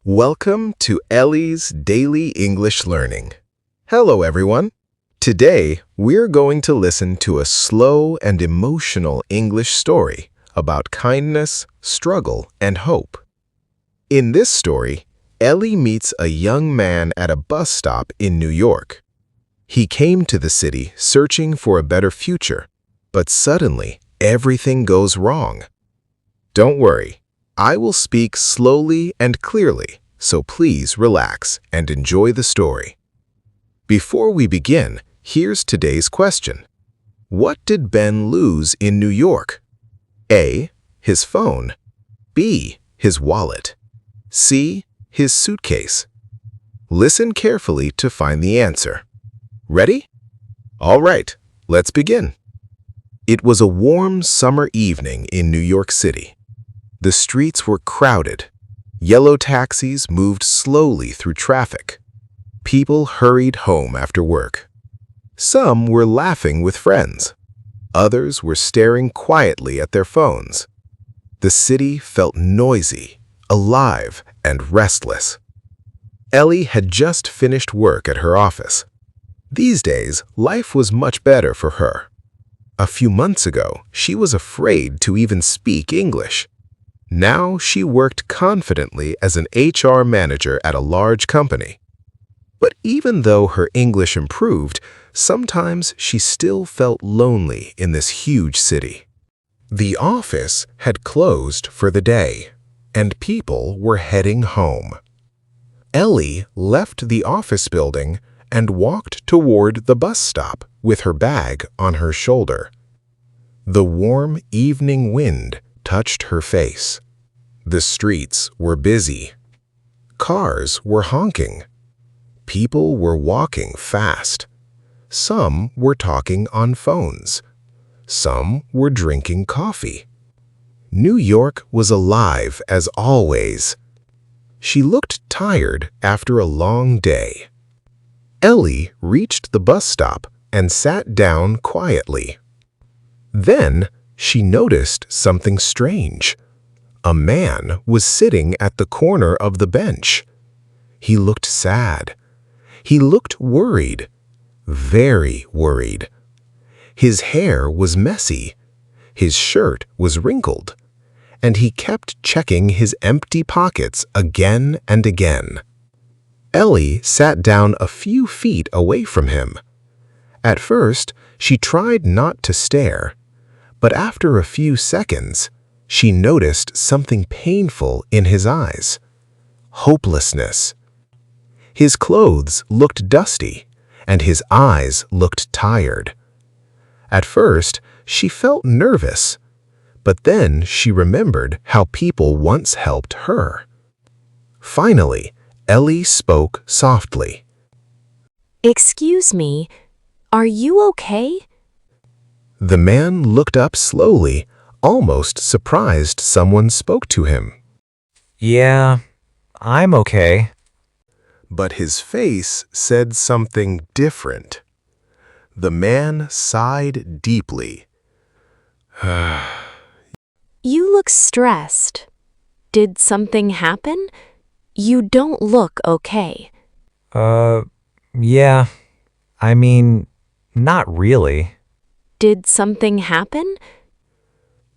Welcome to Ellie's Daily English Learning. Hello, everyone. Today, we're going to listen to a slow and emotional English story about kindness, struggle, and hope. In this story, Ellie meets a young man at a bus stop in New York. He came to the city searching for a better future, but suddenly, everything goes wrong. Don't worry, I will speak slowly and clearly, so please relax and enjoy the story. Before we begin, here's today's question. What did Ben lose in New York? A. His phone. B. His wallet. C. His suitcase. Listen carefully to find the answer. Ready? All right, let's begin. It was a warm summer evening in New York City. The streets were crowded. Yellow taxis moved slowly through traffic. People hurried home after work. Some were laughing with friends. Others were staring quietly at their phones. The city felt noisy, alive, and restless. Ellie had just finished work at her office. These days, life was much better for her. A few months ago, she was afraid to even speak English. Now she worked confidently as an HR manager at a large company. But even though her English improved, sometimes she still felt lonely in this huge city. The office had closed for the day, and people were heading home. Ellie left the office building and walked toward the bus stop with her bag on her shoulder. The warm evening wind touched her face. The streets were busy. Cars were honking. People were walking fast. Some were talking on phones. Some were drinking coffee. New York was alive as always. She looked tired after a long day. Ellie reached the bus stop and sat down quietly. Then she noticed something strange. A man was sitting at the corner of the bench. He looked sad. He looked worried, very worried. His hair was messy. His shirt was wrinkled, and he kept checking his empty pockets again and again. Ellie sat down a few feet away from him. At first, she tried not to stare, but after a few seconds, she noticed something painful in his eyes. Hopelessness. His clothes looked dusty, and his eyes looked tired. At first, she felt nervous, but then she remembered how people once helped her. Finally, Ellie spoke softly. "Excuse me, are you okay?" The man looked up slowly, almost surprised someone spoke to him. Yeah, I'm okay. But his face said something different. The man sighed deeply. You look stressed. Did something happen? You don't look okay. Yeah. Not really. Did something happen?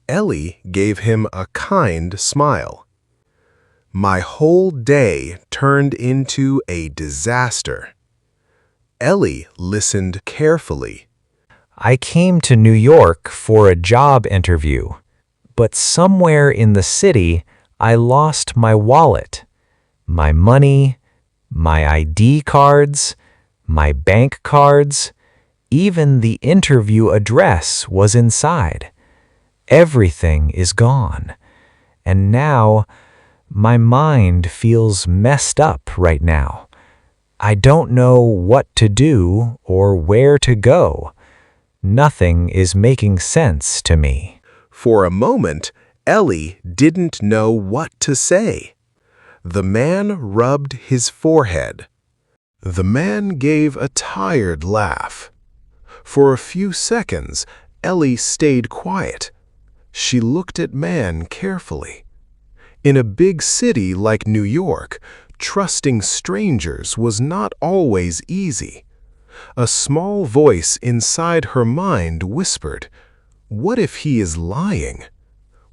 Ellie gave him a kind smile. My whole day turned into a disaster. Ellie listened carefully. I came to New York for a job interview, but somewhere in the city, I lost my wallet, my money, my ID cards, my bank cards. Even the interview address was inside. Everything is gone. And now, my mind feels messed up right now. I don't know what to do or where to go. Nothing is making sense to me. For a moment, Ellie didn't know what to say. The man rubbed his forehead. The man gave a tired laugh. For a few seconds, Ellie stayed quiet. She looked at man carefully. In a big city like New York, trusting strangers was not always easy. A small voice inside her mind whispered, "What if he is lying?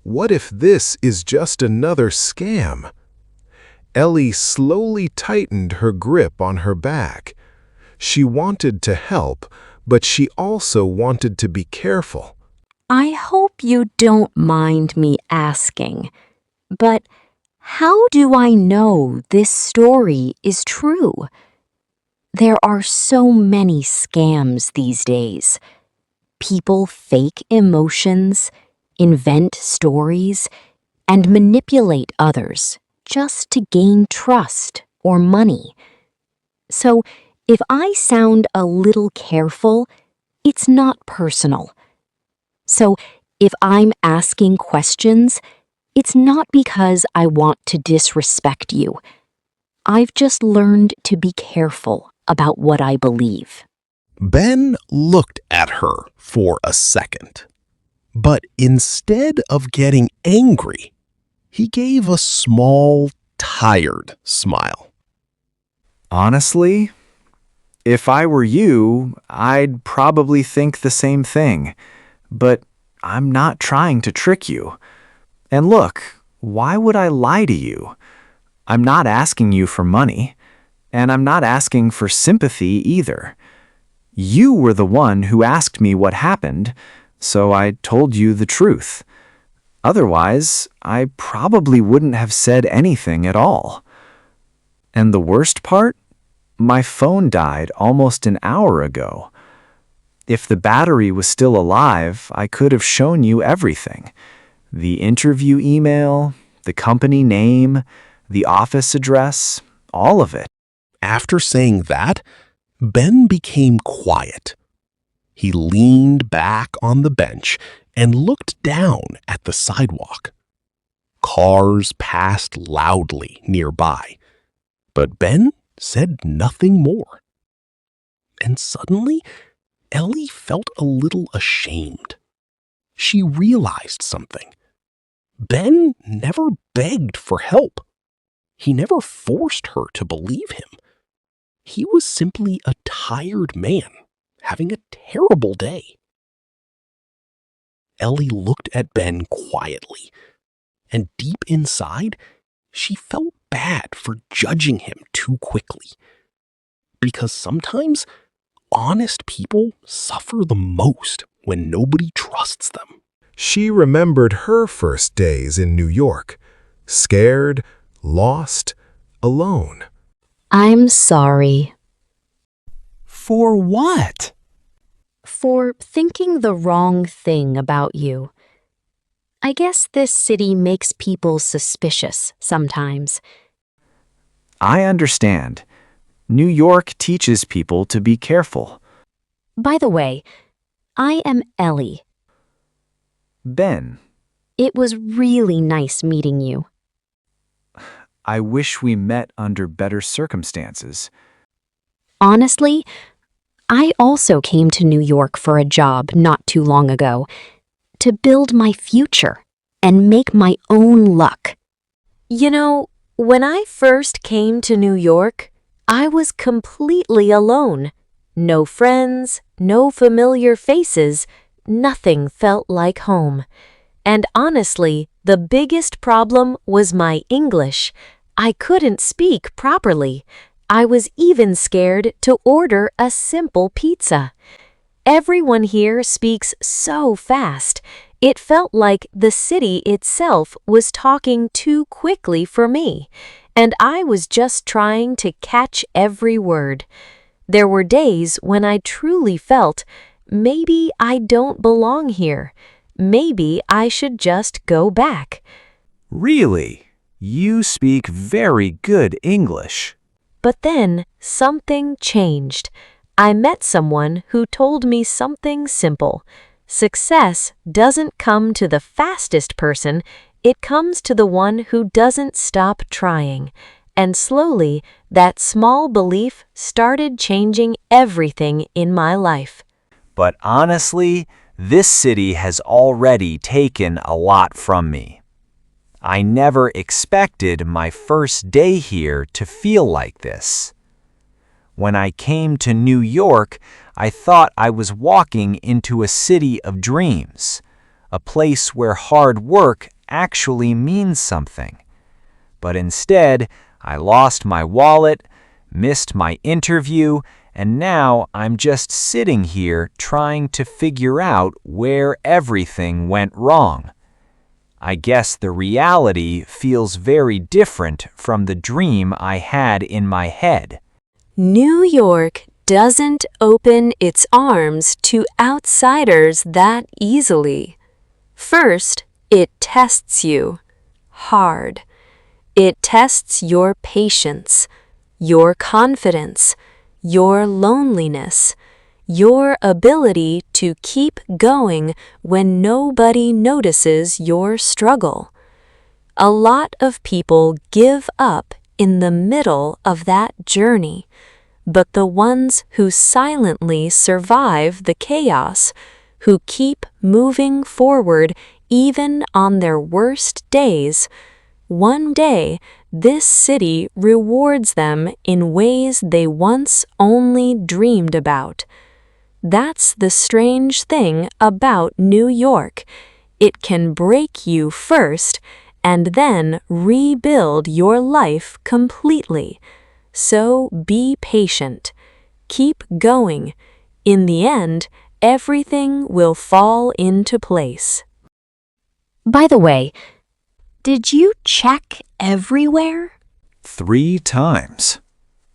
What if this is just another scam?" Ellie slowly tightened her grip on her back. She wanted to help, but she also wanted to be careful. I hope you don't mind me asking, but how do I know this story is true? There are so many scams these days. People fake emotions, invent stories, and manipulate others just to gain trust or money. So, if I sound a little careful, it's not personal. So, if I'm asking questions, it's not because I want to disrespect you. I've just learned to be careful about what I believe. Ben looked at her for a second, but instead of getting angry, he gave a small, tired smile. Honestly, if I were you, I'd probably think the same thing. But I'm not trying to trick you. And look, why would I lie to you? I'm not asking you for money, and I'm not asking for sympathy either. You were the one who asked me what happened, so I told you the truth. Otherwise, I probably wouldn't have said anything at all. And the worst part? My phone died almost an hour ago. If the battery was still alive, I could have shown you everything. The interview email, the company name, the office address, all of it. After saying that, Ben became quiet. He leaned back on the bench and looked down at the sidewalk. Cars passed loudly nearby, but Ben said nothing more. And suddenly, Ellie felt a little ashamed. She realized something. Ben never begged for help. He never forced her to believe him. He was simply a tired man having a terrible day. Ellie looked at Ben quietly, and deep inside, she felt bad for judging him too quickly. Because sometimes honest people suffer the most when nobody trusts them. She remembered her first days in New York, scared, lost, alone. I'm sorry. For what? For thinking the wrong thing about you. I guess this city makes people suspicious sometimes. I understand. New York teaches people to be careful. By the way, I am Ellie. Ben, It was really nice meeting you. I wish we met under better circumstances. Honestly, I also came to New York for a job not too long ago, to build my future and make my own luck. You know, when I first came to New York, I was completely alone. No friends, no familiar faces, nothing felt like home. And honestly, the biggest problem was my English. I couldn't speak properly. I was even scared to order a simple pizza. Everyone here speaks so fast. It felt like the city itself was talking too quickly for me, and I was just trying to catch every word. There were days when I truly felt, maybe I don't belong here. Maybe I should just go back. Really? You speak very good English. But then something changed. I met someone who told me something simple. Success doesn't come to the fastest person, it comes to the one who doesn't stop trying. And slowly, that small belief started changing everything in my life. But honestly, this city has already taken a lot from me. I never expected my first day here to feel like this. When I came to New York, I thought I was walking into a city of dreams, a place where hard work actually means something. But instead, I lost my wallet, missed my interview, and now I'm just sitting here trying to figure out where everything went wrong. I guess the reality feels very different from the dream I had in my head. New York doesn't open its arms to outsiders that easily. First, it tests you hard. It tests your patience, your confidence, your loneliness, your ability to keep going when nobody notices your struggle. A lot of people give up in the middle of that journey, but the ones who silently survive the chaos, who keep moving forward even on their worst days, one day this city rewards them in ways they once only dreamed about. That's the strange thing about New York. It can break you first and then rebuild your life completely. So be patient. Keep going. In the end, everything will fall into place. By the way, did you check everywhere? 3 times.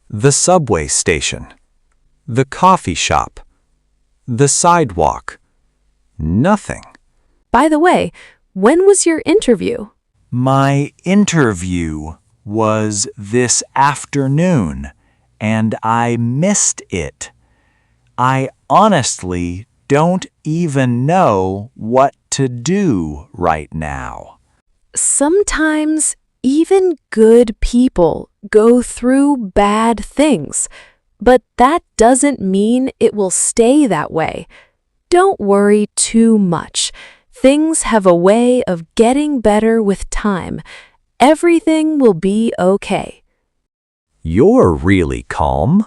The subway station, the coffee shop, the sidewalk. Nothing. By the way, when was your interview? My interview was this afternoon, and I missed it. I honestly don't even know what to do right now. Sometimes even good people go through bad things, but that doesn't mean it will stay that way. Don't worry too much. Things have a way of getting better with time. Everything will be okay. You're really calm.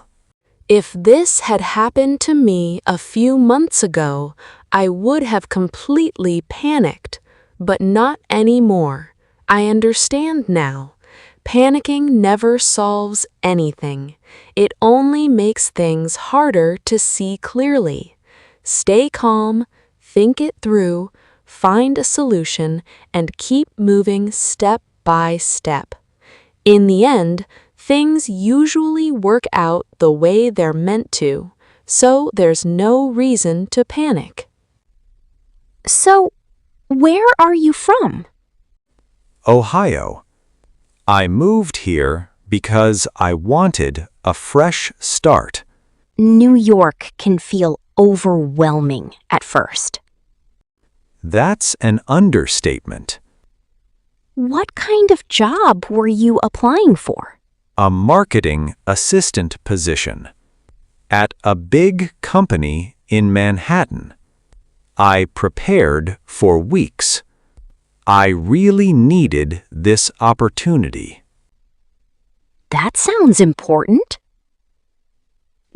If this had happened to me a few months ago, I would have completely panicked, but not anymore. I understand now. Panicking never solves anything. It only makes things harder to see clearly. Stay calm, think it through, find a solution, and keep moving step by step. In the end, things usually work out the way they're meant to, so there's no reason to panic. So, where are you from? Ohio. I moved here because I wanted a fresh start. New York can feel overwhelming at first. That's an understatement. What kind of job were you applying for? A marketing assistant position at a big company in Manhattan. I prepared for weeks. I really needed this opportunity. That sounds important.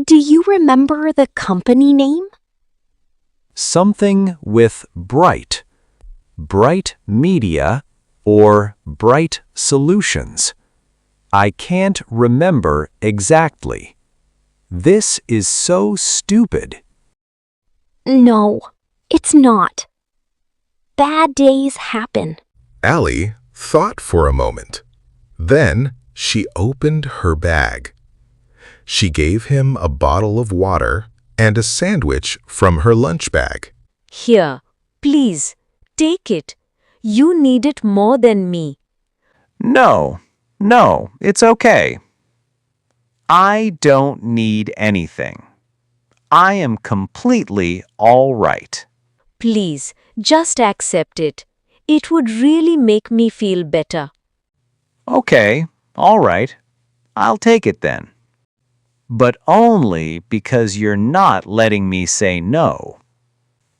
Do you remember the company name? Something with Bright. Bright Media or Bright Solutions. I can't remember exactly. This is so stupid. No, it's not. Bad days happen. Ellie thought for a moment. Then she opened her bag. She gave him a bottle of water and a sandwich from her lunch bag. Here, please, take it. You need it more than me. No, it's okay. I don't need anything. I am completely all right. Please, just accept it. It would really make me feel better. Okay, all right. I'll take it then. But only because you're not letting me say no.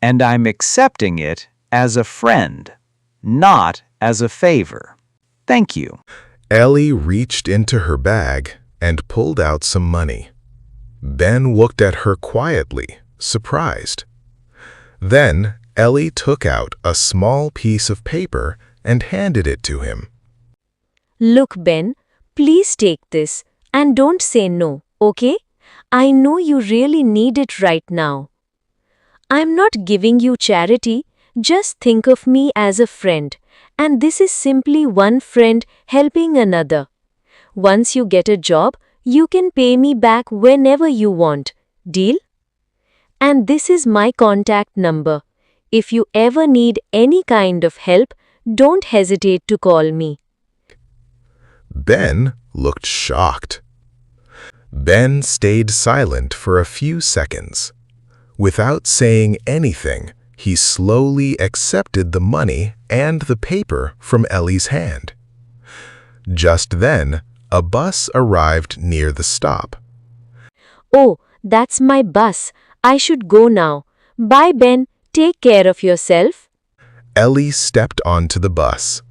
And I'm accepting it as a friend, not as a favor. Thank you. Ellie reached into her bag and pulled out some money. Ben looked at her quietly, surprised. Then Ellie took out a small piece of paper and handed it to him. Look, Ben, please take this and don't say no, okay? I know you really need it right now. I'm not giving you charity, just think of me as a friend, and this is simply one friend helping another. Once you get a job, you can pay me back whenever you want. Deal? And this is my contact number. If you ever need any kind of help, don't hesitate to call me. Ben looked shocked. Ben stayed silent for a few seconds. Without saying anything, he slowly accepted the money and the paper from Ellie's hand. Just then, a bus arrived near the stop. Oh, that's my bus. I should go now. Bye, Ben. Take care of yourself. Ellie stepped onto the bus.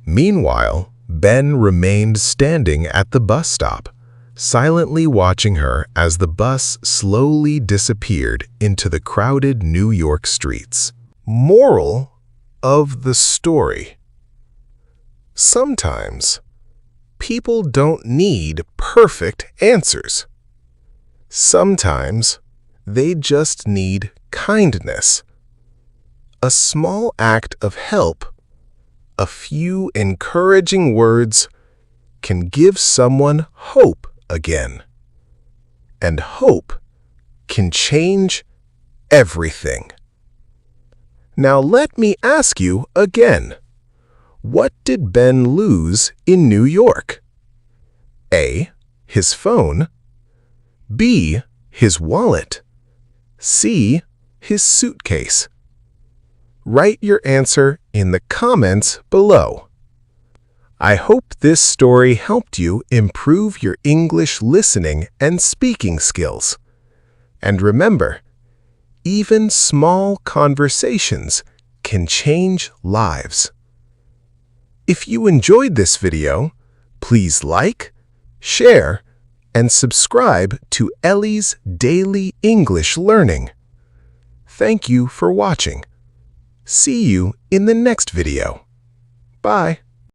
Meanwhile, Ben remained standing at the bus stop, silently watching her as the bus slowly disappeared into the crowded New York streets. Moral of the story: sometimes people don't need perfect answers. Sometimes they just need kindness. A small act of help, a few encouraging words, can give someone hope again. And hope can change everything. Now let me ask you again. What did Ben lose in New York? A. His phone. B. His wallet. C. His suitcase. Write your answer in the comments below. I hope this story helped you improve your English listening and speaking skills. And remember, even small conversations can change lives. If you enjoyed this video, please like, share, and subscribe to Ellie's Daily English Learning. Thank you for watching. See you in the next video. Bye.